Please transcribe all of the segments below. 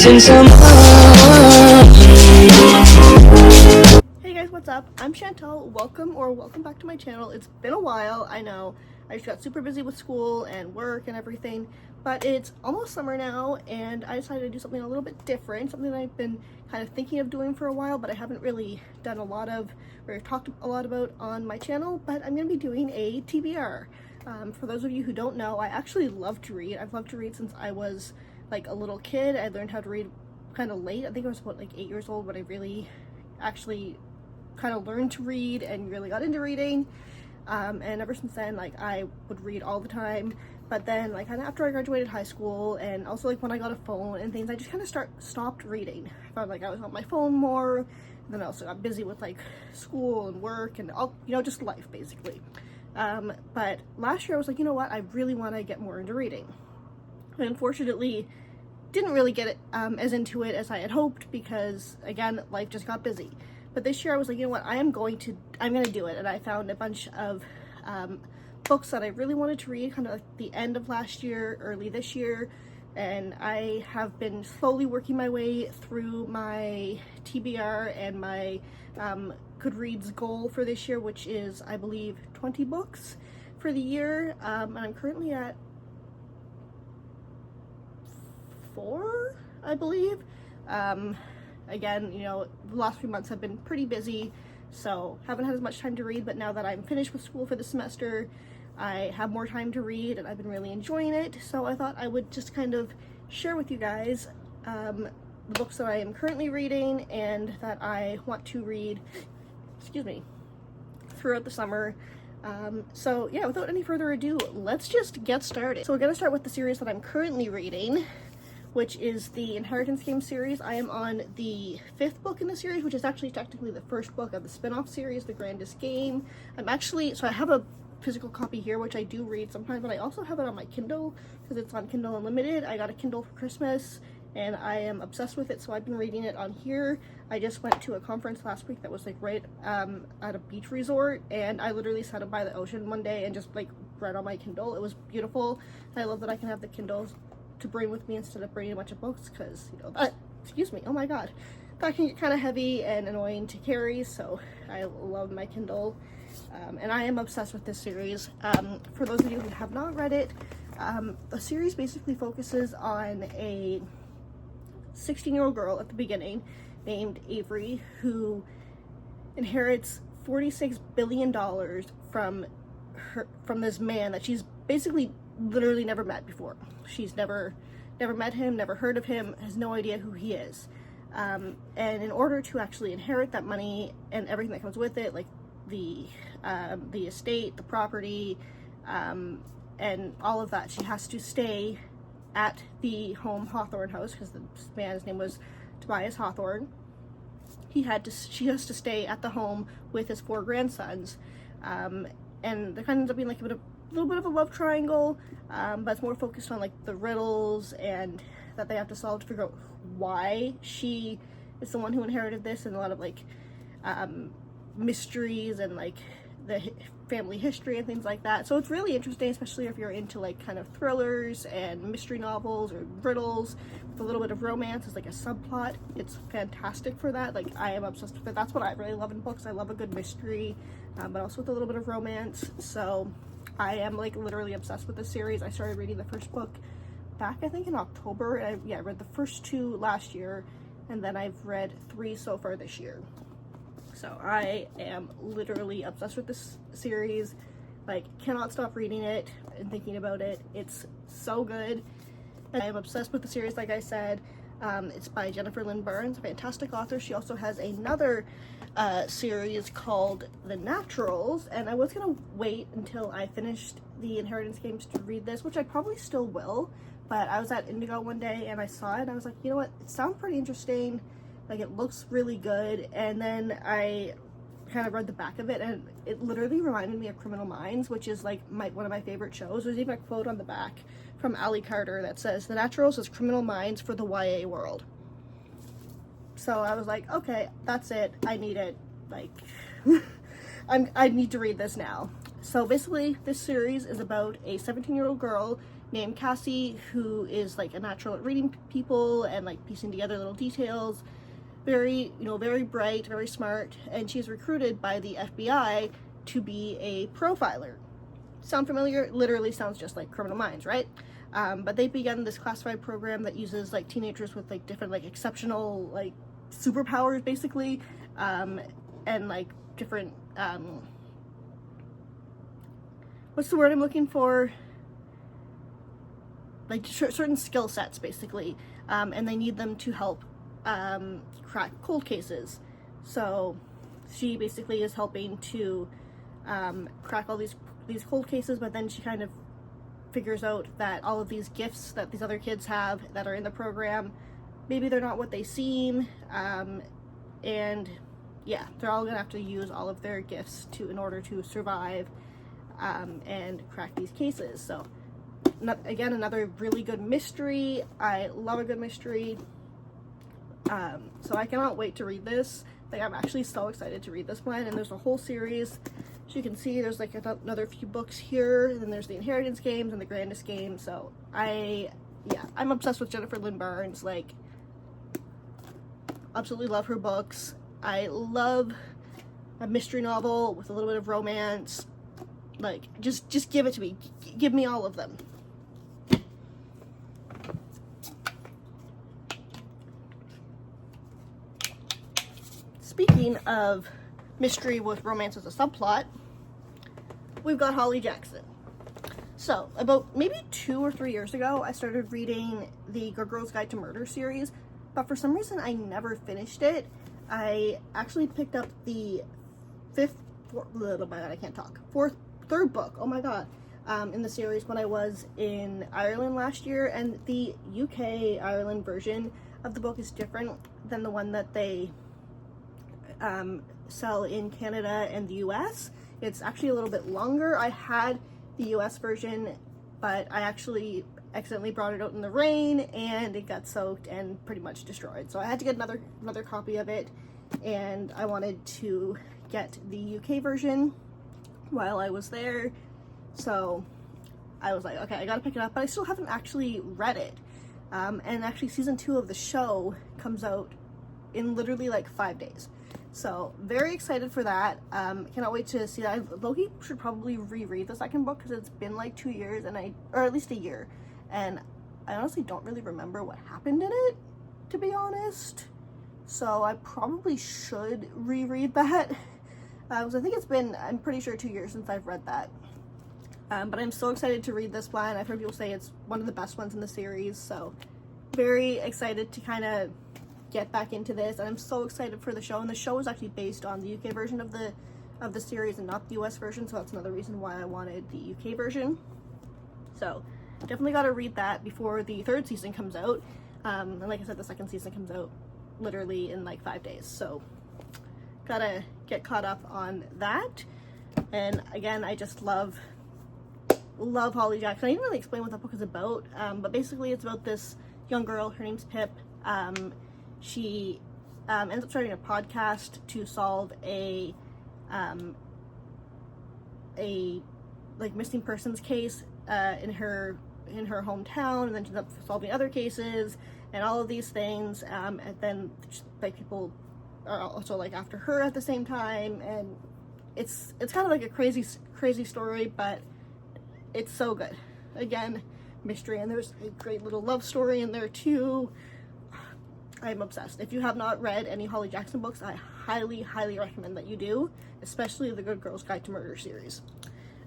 missing someone. Hey guys, what's up? I'm Chantal. Welcome back to my channel. It's been a while, I know. I just got super busy with school and work and everything, but it's almost summer now and I decided to do something a little bit different, something that I've been kind of thinking of doing for a while, but I haven't really done a lot of, or talked a lot about on my channel, but I'm going to be doing a TBR. For those of you who don't know, I actually love to read. I've loved to read since I was like a little kid. I learned how to read kind of late. I think I was about like 8 years old when I really actually kind of learned to read and really got into reading. And ever since then, like, I would read all the time. But then, like, kind of after I graduated high school and also like when I got a phone and things, I just kind of stopped reading. I found like I was on my phone more, and then I also got busy with like school and work and all, you know, just life basically. But last year I was like, you know what, I really want to get more into reading. And unfortunately didn't really get it as into it as I had hoped because, again, life just got busy. But this year I was like, you know what, I'm going to do it. And I found a bunch of books that I really wanted to read kind of like the end of last year, early this year. And I have been slowly working my way through my TBR and my Goodreads goal for this year, which is, I believe, 20 books for the year. And I'm currently at 4, I believe. Again, you know, the last few months have been pretty busy, so haven't had as much time to read, but now that I'm finished with school for the semester, I have more time to read and I've been really enjoying it. So I thought I would just kind of share with you guys the books that I am currently reading and that I want to read, excuse me, throughout the summer. So yeah, without any further ado, let's just get started. So we're gonna start with the series that I'm currently reading, which is the Inheritance Game series. I am on the 5th book in the series, which is actually technically the first book of the spin-off series, The Grandest Game. So I have a physical copy here, which I do read sometimes, but I also have it on my Kindle because it's on Kindle Unlimited. I got a Kindle for Christmas and I am obsessed with it, so I've been reading it on here. I just went to a conference last week that was like right at a beach resort, and I literally sat up by the ocean one day and just like read on my Kindle. It was beautiful. I love that I can have the Kindles to bring with me instead of bringing a bunch of books, because, you know, that, excuse me, oh my god, that can get kind of heavy and annoying to carry, so I love my Kindle. And I am obsessed with this series. For those of you who have not read it, the series basically focuses on a 16-year-old girl at the beginning named Avery who inherits $46 billion from this man that she's basically literally never met before. She's never met him, never heard of him, has no idea who he is. And in order to actually inherit that money and everything that comes with it, like the estate, the property, and all of that, she has to stay at the home Hawthorne house, because the man's name was Tobias Hawthorne. She has to stay at the home with his 4 grandsons. And there kind of ends up being like a little bit of a love triangle, but it's more focused on like the riddles and that they have to solve to figure out why she is the one who inherited this, and a lot of like mysteries and like the family history and things like that. So it's really interesting, especially if you're into like kind of thrillers and mystery novels or riddles with a little bit of romance as like a subplot. It's fantastic for that. Like, I am obsessed with it. That's what I really love in books. I love a good mystery, but also with a little bit of romance. So I am like literally obsessed with this series. I started reading the first book back, I think, in October. I read the first 2 last year, and then I've read 3 so far this year. So I am literally obsessed with this series. Like, cannot stop reading it and thinking about it. It's so good. And I am obsessed with the series, like I said. It's by Jennifer Lynn Burns, a fantastic author. She also has another series called The Naturals, and I was gonna wait until I finished the Inheritance Games to read this, which I probably still will, but I was at Indigo one day and I saw it and I was like, you know what, it sounds pretty interesting, like it looks really good. And then I kind of read the back of it and it literally reminded me of Criminal Minds, which is like one of my favorite shows. There's even a quote on the back from Ali Carter that says, "The Naturals is Criminal Minds for the YA world." So I was like, okay, that's it. I need it. Like, I need to read this now. So basically, this series is about a 17-year-old girl named Cassie, who is like a natural at reading people and like piecing together little details. Very, very bright, very smart, and she's recruited by the FBI to be a profiler. Sound familiar? Literally sounds just like Criminal Minds, right? But they began this classified program that uses like teenagers with like different like exceptional like superpowers basically, and like different what's the word I'm looking for? Like certain skill sets basically, and they need them to help crack cold cases. So she basically is helping to crack all these cold cases, but then she kind of figures out that all of these gifts that these other kids have that are in the program, maybe they're not what they seem, and yeah, they're all gonna have to use all of their gifts in order to survive and crack these cases. So again, another really good mystery. I love a good mystery. So I cannot wait to read this. Like, I'm actually so excited to read this one, and there's a whole series. As you can see, there's like another few books here, and then there's the Inheritance games and the Grandest game. So I'm obsessed with Jennifer Lynn Barnes. Like, absolutely love her books. I love a mystery novel with a little bit of romance. Like, just give it to me. Give me all of them. Speaking of mystery with romance as a subplot, we've got Holly Jackson. So, about maybe 2 or 3 years ago, I started reading the Good Girl's Guide to Murder series, but for some reason I never finished it. I actually picked up the third book, oh my god, in the series when I was in Ireland last year, and the UK Ireland version of the book is different than the one that they sell in Canada and the US. It's actually a little bit longer. I had the US version, but I actually accidentally brought it out in the rain and it got soaked and pretty much destroyed. So I had to get another copy of it, and I wanted to get the UK version while I was there. So I was like, okay, I gotta pick it up, but I still haven't actually read it. And actually season 2 of the show comes out in literally like 5 days. So very excited for that. Cannot wait to see that. Loki should probably reread the second book because it's been like 2 years, or at least a year, and I honestly don't really remember what happened in it, to be honest. So I probably should reread that. Because I think it's been, I'm pretty sure 2 years since I've read that. But I'm so excited to read this one. I've heard people say it's one of the best ones in the series, so very excited to kind of get back into this, and I'm so excited for the show. And the show is actually based on the UK version of the series and not the US version, so that's another reason why I wanted the UK version. So definitely got to read that before the 3rd season comes out. And like I said, the 2nd season comes out literally in like 5 days, so gotta get caught up on that. And again, I just love Holly Jackson. I didn't really explain what that book is about, but basically it's about this young girl. Her name's Pip. She ends up starting a podcast to solve a like missing persons case in her hometown, and then she ends up solving other cases and all of these things, and then like people are also like after her at the same time, and it's kind of like a crazy story, but it's so good. Again, mystery, and there's a great little love story in there too. I'm obsessed. If you have not read any Holly Jackson books, I highly recommend that you do, especially the Good Girl's Guide to Murder series.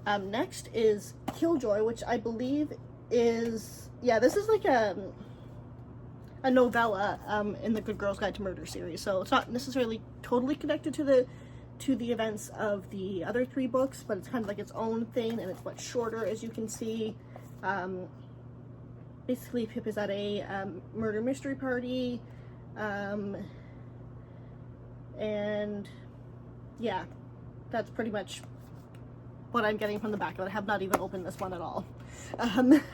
Next is Killjoy, which I believe is, this is like a novella in the Good Girl's Guide to Murder series, so it's not necessarily totally connected to the events of the other 3 books, but it's kind of like its own thing, and it's much shorter, as you can see. Basically, Pip is at a murder mystery party, and yeah, that's pretty much what I'm getting from the back of it. I have not even opened this one at all,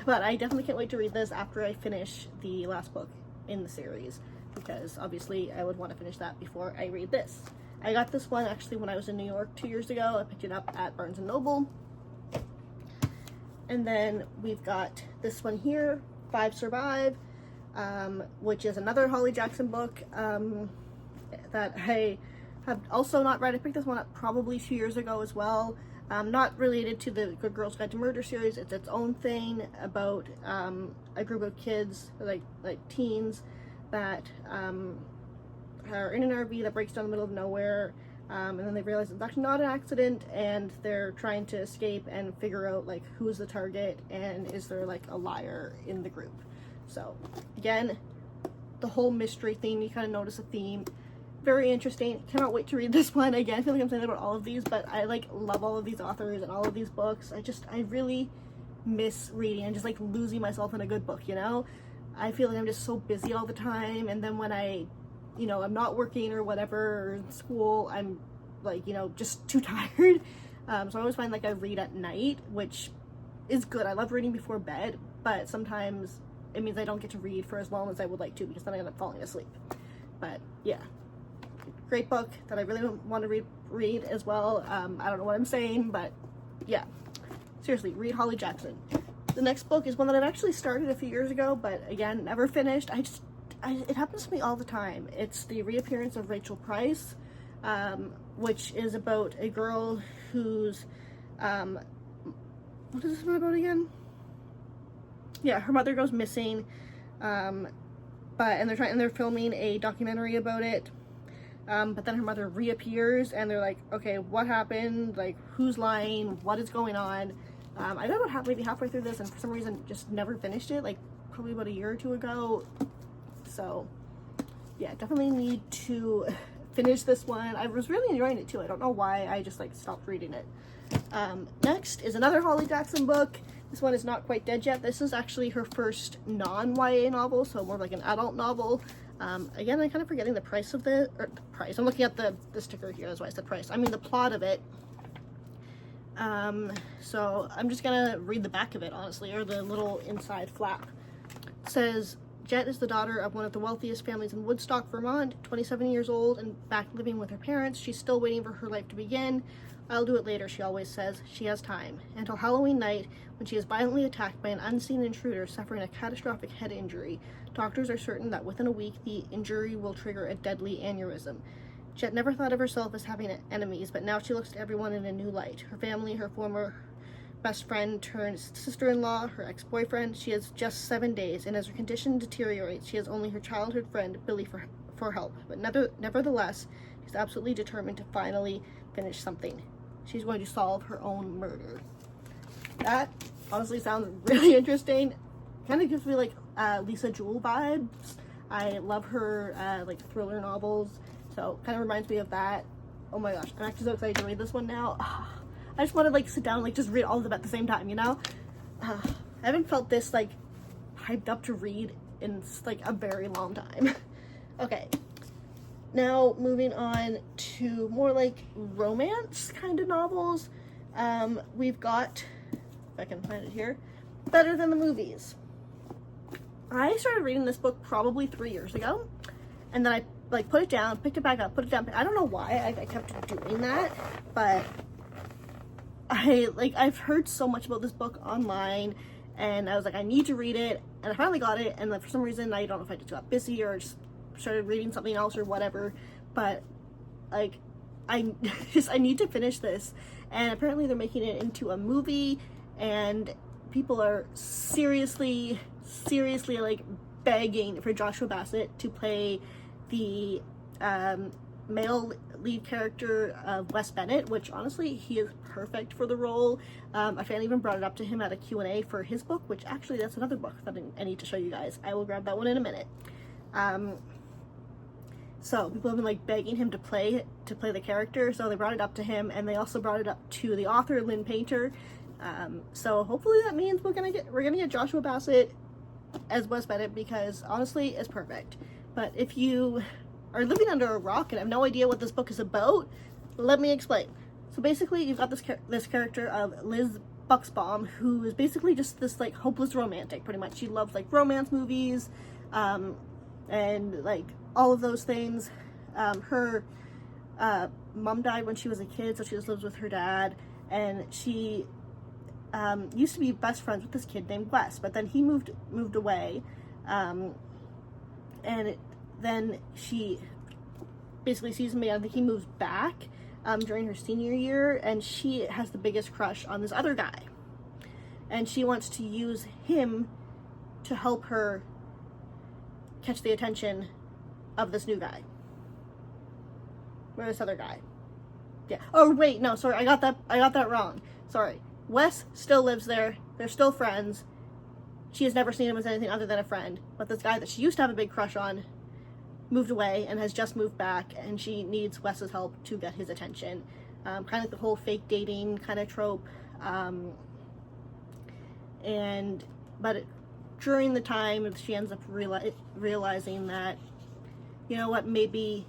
but I definitely can't wait to read this after I finish the last book in the series, because obviously I would want to finish that before I read this. I got this one actually when I was in New York 2 years ago. I picked it up at Barnes & Noble. And then we've got this one here, Five Survive, which is another Holly Jackson book that I have also not read. I picked this one up probably 2 years ago as well. Not related to the Good Girls Guide to Murder series. It's its own thing about a group of kids, like teens, that are in an RV that breaks down in the middle of nowhere, and then they realize it's actually not an accident, and they're trying to escape and figure out like who's the target and is there like a liar in the group. So again, the whole mystery theme, you kind of notice a theme. Very interesting. Cannot wait to read this one. Again, I feel like I'm saying that about all of these, but I like love all of these authors and all of these books. I really miss reading and just like losing myself in a good book, you know? I feel like I'm just so busy all the time, and then when I'm not working or whatever, or in school, I'm like, just too tired. So I always find like I read at night, which is good. I love reading before bed, but sometimes it means I don't get to read for as long as I would like to, because then I end up falling asleep. But yeah, great book that I really want to read as well. I don't know what I'm saying, but yeah, seriously, read Holly Jackson. The next book is one that I've actually started a few years ago, but again, never finished. It happens to me all the time. It's The Reappearance of Rachel Price, which is about a girl who's, what is this one about again? Yeah, her mother goes missing, and they're filming a documentary about it. But then her mother reappears, and they're like, okay, what happened? Like, who's lying? What is going on? I got about maybe halfway through this, and for some reason just never finished it, like probably about a year or two ago. So yeah, definitely need to finish this one. I was really enjoying it too. I don't know why I just like stopped reading it. Next is another Holly Jackson book. This one is Not Quite Dead Yet. This is actually her first non-YA novel, so more like an adult novel. Again, I'm kind of forgetting the price of the price. I'm looking at the sticker here, that's why I said price. I mean the plot of it. So I'm just gonna read the back of it, honestly, or the little inside flap. It says, Jet is the daughter of one of the wealthiest families in Woodstock, Vermont, 27 years old and back living with her parents. She's still waiting for her life to begin. I'll do it later, she always says. She has time. Until Halloween night, when she is violently attacked by an unseen intruder suffering a catastrophic head injury. Doctors are certain that within a week, the injury will trigger a deadly aneurysm. Jet never thought of herself as having enemies, but now she looks at everyone in a new light. Her family, her former best friend turned sister-in-law, her ex-boyfriend. She has just 7 days, and as her condition deteriorates, she has only her childhood friend, Billy, for help. But nevertheless, she's absolutely determined to finally finish something. She's going to solve her own murder. That honestly sounds really interesting. Kind of gives me like Lisa Jewell vibes. I love her like thriller novels, so kind of reminds me of that. Oh my gosh, I'm actually so excited to read this one now. I just want to like sit down and like just read all of them at the same time, you know? I haven't felt this like hyped up to read in like a very long time. Okay, now moving on to more like romance kind of novels. We've got, if I can find it here, Better Than the Movies. I started reading this book probably 3 years ago, and then I like put it down, picked it back up, put it down. I don't know why I kept doing that, but I've heard so much about this book online, and I was like, I need to read it, and I finally got it, and then for some reason, I don't know if I just got busy or just started reading something else or whatever, but like, I need to finish this, and apparently they're making it into a movie, and people are seriously like begging for Joshua Bassett to play the male lead character of Wes Bennett, which honestly he is perfect for the role. A fan even brought it up to him at a Q&A for his book, which actually that's another book that I need to show you guys. I will grab that one in a minute. So people have been like begging him to play the character, so they brought it up to him, and they also brought it up to the author Lynn Painter. So hopefully that means we're gonna get Joshua Bassett as Wes Bennett, because honestly it's perfect. But if you are living under a rock and have no idea what this book is about, let me explain. So basically you've got this character of Liz Buxbaum, who is basically just this like hopeless romantic, pretty much. She loves like romance movies, and like all of those things. Her mom died when she was a kid, so she just lives with her dad, and she used to be best friends with this kid named Wes, but then he moved away, and then she basically sees him again. I think he moves back during her senior year, and she has the biggest crush on this other guy, and she wants to use him to help her catch the attention of this new guy. Or this other guy. Yeah. Oh wait, no, sorry, I got that wrong. Sorry. Wes still lives there. They're still friends. She has never seen him as anything other than a friend. But this guy that she used to have a big crush on moved away and has just moved back, and she needs Wes's help to get his attention. Kind of like the whole fake dating kind of trope. During the time, she ends up realizing that, you know what, maybe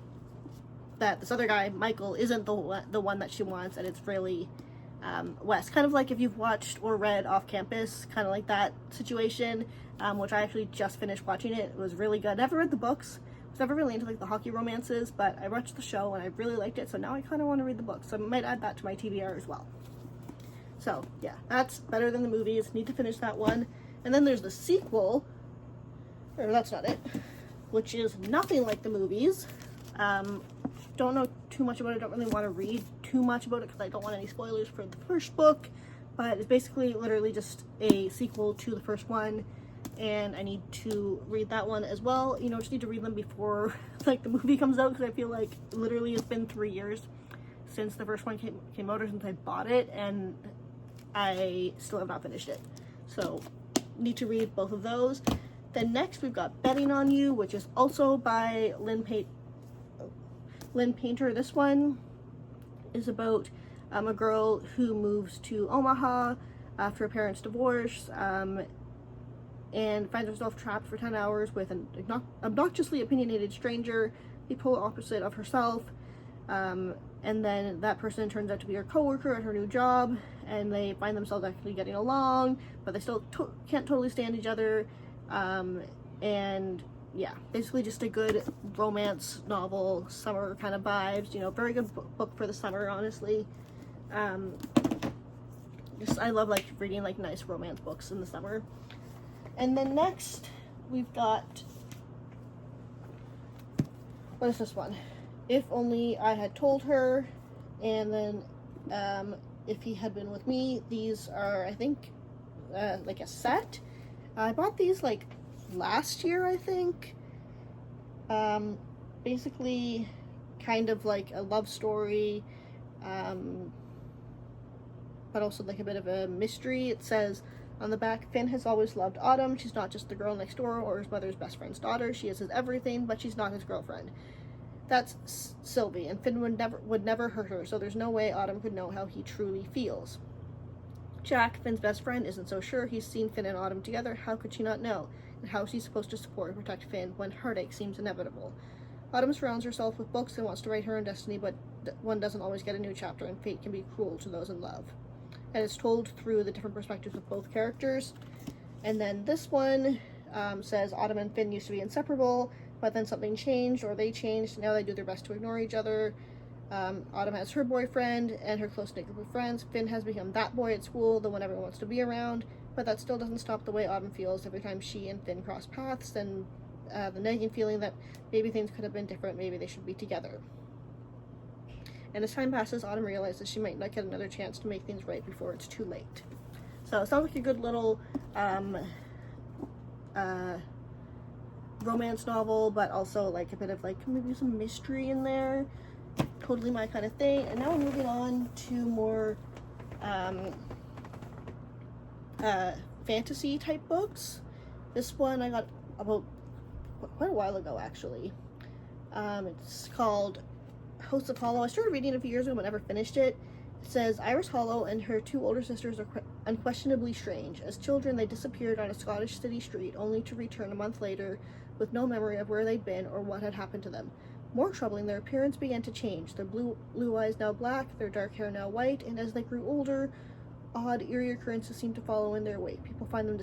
that this other guy, Michael, isn't the one that she wants, and it's really Wes. Kind of like if you've watched or read Off Campus, kind of like that situation, which I actually just finished watching it. It was really good. Never read the books. I was never really into like the hockey romances, but I watched the show and I really liked it, so now I kind of want to read the book. So I might add that to my TBR as well. So yeah, that's better than the movies. Need to finish that one. And then there's the sequel, or that's not it, which is nothing like the movies. Don't know too much about it. Don't really want to read too much about it because I don't want any spoilers for the first book. But it's basically literally just a sequel to the first one, and I need to read that one as well. You know, just need to read them before like the movie comes out, because I feel like literally it's been 3 years since the first one came out, or since I bought it, and I still have not finished it. So need to read both of those. Then next we've got Betting on You, which is also by Lynn Painter. This one is about a girl who moves to Omaha after her parents' divorce, and finds herself trapped for 10 hours with an obnoxiously opinionated stranger, the polar opposite of herself. And then that person turns out to be her coworker at her new job, and they find themselves actually getting along, but they still can't totally stand each other. And yeah, basically just a good romance novel, summer kind of vibes. You know, very good book for the summer, honestly. I love like reading like nice romance books in the summer. And then next we've got, what is this one? If Only I Had Told Her, and then If He Had Been With Me. These are, I think, like a set. I bought these like last year, I think. Basically kind of like a love story, but also like a bit of a mystery. It says on the back, Finn has always loved Autumn. She's not just the girl next door or his mother's best friend's daughter. She is his everything, but she's not his girlfriend. That's Sylvie, and Finn would never hurt her, so there's no way Autumn could know how he truly feels. Jack, Finn's best friend, isn't so sure. He's seen Finn and Autumn together. How could she not know? And how is he supposed to support and protect Finn when heartache seems inevitable? Autumn surrounds herself with books and wants to write her own destiny, but one doesn't always get a new chapter, and fate can be cruel to those in love. And it's told through the different perspectives of both characters. And then this one says Autumn and Finn used to be inseparable, but then something changed, or they changed. Now they do their best to ignore each other. Autumn has her boyfriend and her close-knit group of friends. Finn has become that boy at school, the one everyone wants to be around, but that still doesn't stop the way Autumn feels every time she and Finn cross paths, and the nagging feeling that maybe things could have been different, maybe they should be together. And as time passes, Autumn realizes she might not get another chance to make things right before it's too late. So it sounds like a good little romance novel, but also like a bit of like maybe some mystery in there. Totally my kind of thing. And now we're moving on to more fantasy type books. This one I got about quite a while ago, actually. It's called Hosts of Hollow. I started reading it a few years ago but never finished it. It says Iris Hollow and her two older sisters are unquestionably strange. As children, they disappeared on a Scottish city street, only to return a month later with no memory of where they'd been or what had happened to them. More troubling, their appearance began to change. Their blue eyes now black, their dark hair now white, and as they grew older, odd, eerie occurrences seemed to follow in their wake. People find them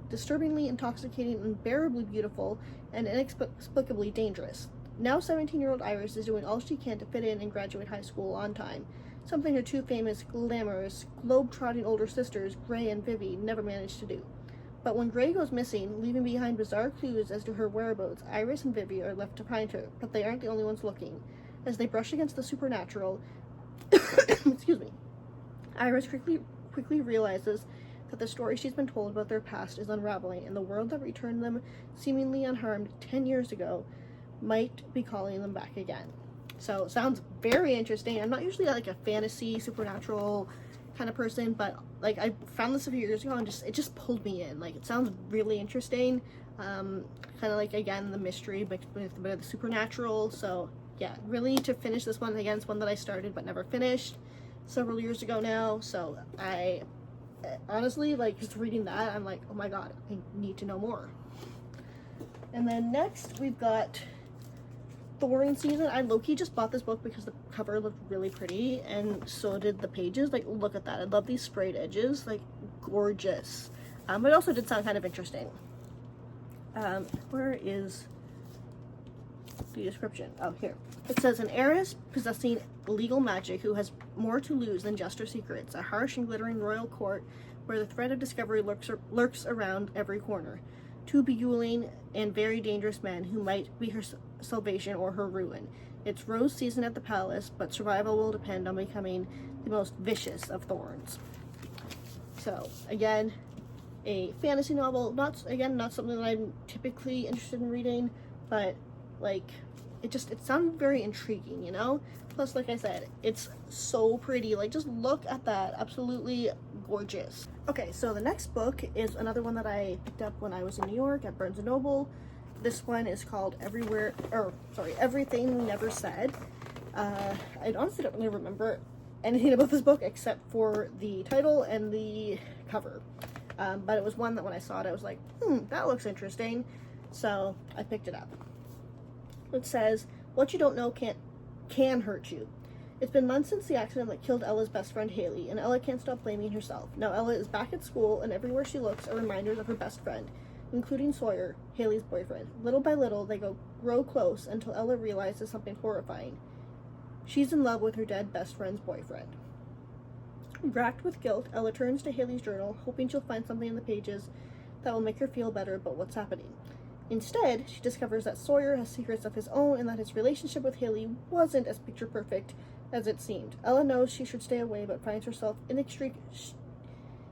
disturbingly intoxicating, unbearably beautiful, and inexplicably dangerous. Now 17-year-old Iris is doing all she can to fit in and graduate high school on time. something her two famous, glamorous, globe-trotting older sisters, Gray and Vivi, never managed to do. But when Gray goes missing, leaving behind bizarre clues as to her whereabouts, Iris and Vivi are left to find her, but they aren't the only ones looking. As they brush against the supernatural, excuse me, Iris quickly realizes that the story she's been told about their past is unraveling, and the world that returned them seemingly unharmed 10 years ago might be calling them back again. So it sounds very interesting. I'm not usually like a fantasy, supernatural kind of person, but like I found this a few years ago and it just pulled me in. Like it sounds really interesting. Kind of like, again, the mystery but with a bit of the supernatural. So yeah, really to finish this one. Again, it's one that I started but never finished several years ago now. So I honestly, like, just reading that, I'm like, oh my god, I need to know more. And then next we've got Thorn Season. I low-key just bought this book because the cover looked really pretty, and so did the pages. Like, look at that. I love these sprayed edges. Like, gorgeous. But it also did sound kind of interesting. Where is the description? Oh, here. It says, an heiress possessing legal magic who has more to lose than just her secrets. A harsh and glittering royal court where the threat of discovery lurks around every corner. Two beguiling and very dangerous men who might be her salvation or her ruin. It's rose season at the palace, but survival will depend on becoming the most vicious of thorns. So, again, a fantasy novel. Not something that I'm typically interested in reading, but like it sounded very intriguing, you know? Plus, like I said, it's so pretty. Like, just look at that. Absolutely gorgeous. Okay, so the next book is another one that I picked up when I was in New York at Barnes & Noble. This one is called Everything We Never Said. I honestly don't really remember anything about this book except for the title and the cover. But it was one that when I saw it, I was like, that looks interesting. So I picked it up. It says, what you don't know can hurt you. It's been months since the accident that killed Ella's best friend Haley, and Ella can't stop blaming herself. Now Ella is back at school, and everywhere she looks are reminders of her best friend, including Sawyer, Haley's boyfriend. Little by little, they grow close until Ella realizes something horrifying. She's in love with her dead best friend's boyfriend. Racked with guilt, Ella turns to Haley's journal, hoping she'll find something in the pages that will make her feel better about what's happening. Instead, she discovers that Sawyer has secrets of his own and that his relationship with Haley wasn't as picture perfect as it seemed. Ella knows she should stay away, but finds herself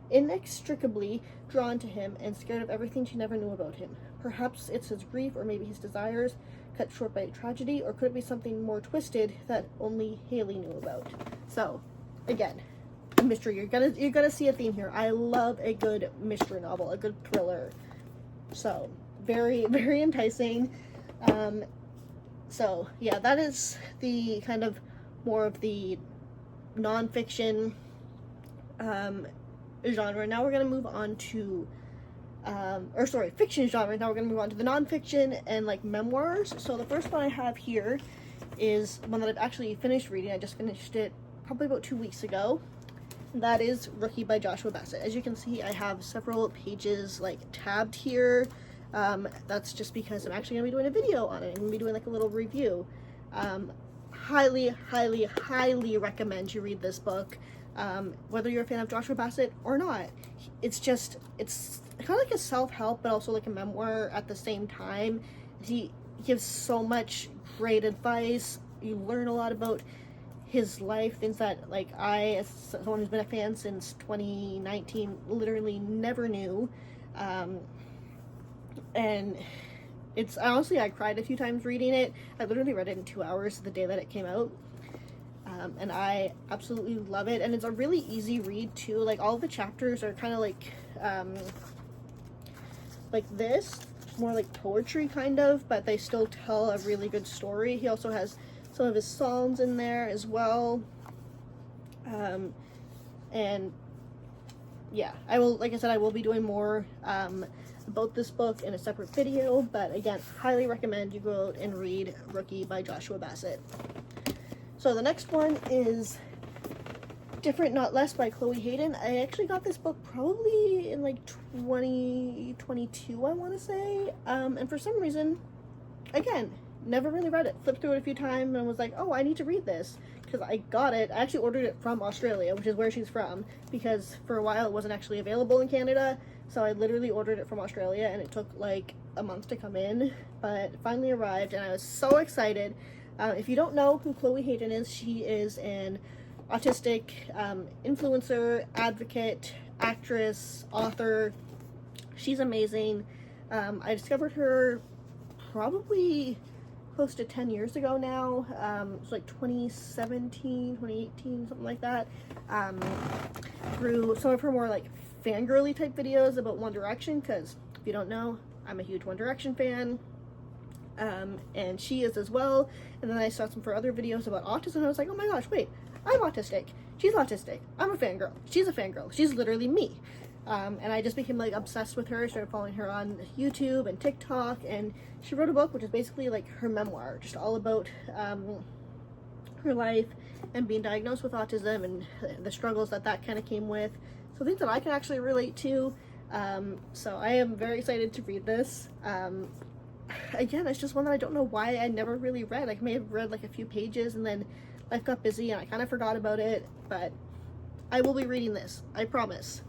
inextricably drawn to him and scared of everything she never knew about him. Perhaps it's his grief, or maybe his desires cut short by tragedy, or could it be something more twisted that only Haley knew about? So, again, a mystery. You're gonna see a theme here. I love a good mystery novel, a good thriller. So, very, very enticing. So yeah, that is the kind of more of the non-fiction genre. Now we're gonna move on to fiction genre. Now we're gonna move on to the non-fiction and like memoirs. So the first one I have here is one that I've actually finished reading. I just finished it probably about 2 weeks ago. That is Rookie by Joshua Bassett. As you can see, I have several pages like tabbed here. That's just because I'm actually gonna be doing a video on it. I'm gonna be doing like a little review. Highly, highly, highly recommend you read this book. Whether you're a fan of Joshua Bassett or not. It's kind of like a self-help, but also like a memoir at the same time. He gives so much great advice. You learn a lot about his life, things that like I, as someone who's been a fan since 2019, literally never knew. And it's honestly, I cried a few times reading it. I literally read it in 2 hours the day that it came out. And I absolutely love it. And it's a really easy read too. Like all of the chapters are kind of like this, more like poetry kind of, but they still tell a really good story. He also has some of his songs in there as well. And yeah, I will be doing more about this book in a separate video, but again, highly recommend you go out and read Rookie by Joshua Bassett. So the next one is Different Not Less by Chloe Hayden. I actually got this book probably in like 2022, I want to say, and for some reason, again, never really read it. Flipped through it a few times and was like, oh, I need to read this. because I got it. I actually ordered it from Australia, which is where she's from, because for a while it wasn't actually available in Canada. So I literally ordered it from Australia, and it took like a month to come in, but it finally arrived, and I was so excited. If you don't know who Chloe Hayden is, she is an autistic influencer, advocate, actress, author. She's amazing. I discovered her probably close to 10 years ago now. It's like 2017, 2018, something like that. Through some of her more like fangirly type videos about One Direction, because if you don't know, I'm a huge One Direction fan. And she is as well. And then I saw some of her other videos about autism, and I was like, oh my gosh, wait, I'm autistic. She's autistic. I'm a fangirl. She's a fangirl. She's literally me. And I just became like obsessed with her. Started following her on YouTube and TikTok, and she wrote a book which is basically like her memoir, just all about her life and being diagnosed with autism and the struggles that kind of came with. So things that I can actually relate to. So I am very excited to read this. Again, it's just one that I don't know why I never really read. I may have read like a few pages, and then life got busy and I kind of forgot about it, but I will be reading this, I promise.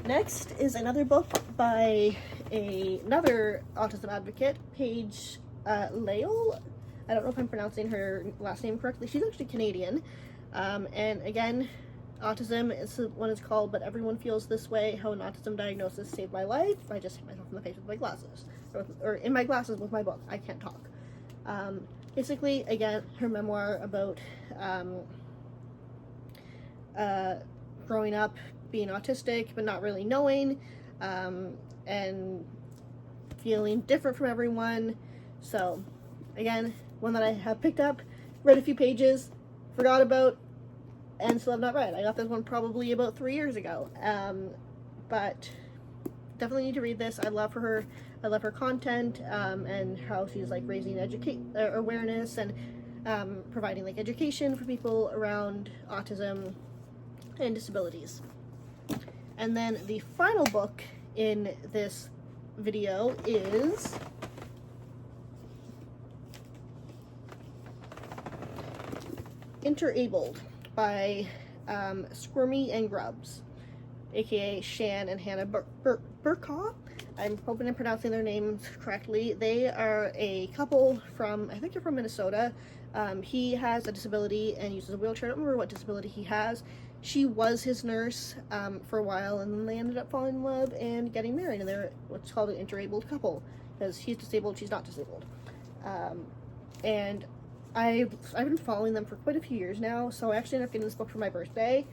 Next is another book by another autism advocate, Paige Lale. I don't know if I'm pronouncing her last name correctly. She's actually Canadian. And again, autism is one is called But Everyone Feels This Way, How an Autism Diagnosis Saved My Life. I just hit myself in the face with my glasses. Or in my glasses with my book. I can't talk. Basically, again, her memoir about growing up, being autistic, but not really knowing, and feeling different from everyone. So, again, one that I have picked up, read a few pages, forgot about, and still have not read. I got this one probably about 3 years ago. But definitely need to read this. I love her. I love her content, and how she's like raising awareness and providing like education for people around autism and disabilities. And then the final book in this video is Interabled by Squirmy and Grubs, aka Shan and Hannah Burkaw. I'm hoping I'm pronouncing their names correctly. They are a couple from, I think they're from Minnesota. He has a disability and uses a wheelchair. I don't remember what disability he has. She was his nurse for a while, and then they ended up falling in love and getting married, and they're what's called an interabled couple, because he's disabled, she's not disabled. And I've been following them for quite a few years now, so I actually ended up getting this book for my birthday,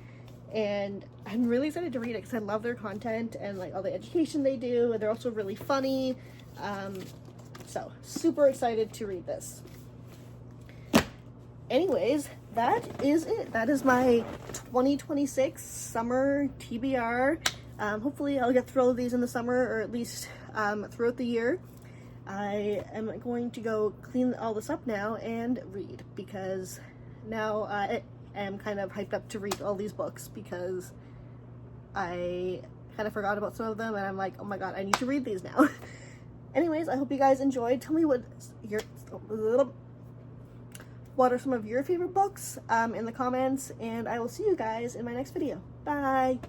and I'm really excited to read it because I love their content and like all the education they do, and they're also really funny. So super excited to read this. Anyways, that is it. That is my 2026 summer TBR. Hopefully I'll get through all of these in the summer, or at least throughout the year. I am going to go clean all this up now and read, because now I am kind of hyped up to read all these books, because I kind of forgot about some of them, and I'm like, oh my god, I need to read these now. Anyways, I hope you guys enjoyed. Tell me what are some of your favorite books in the comments, and I will see you guys in my next video. Bye!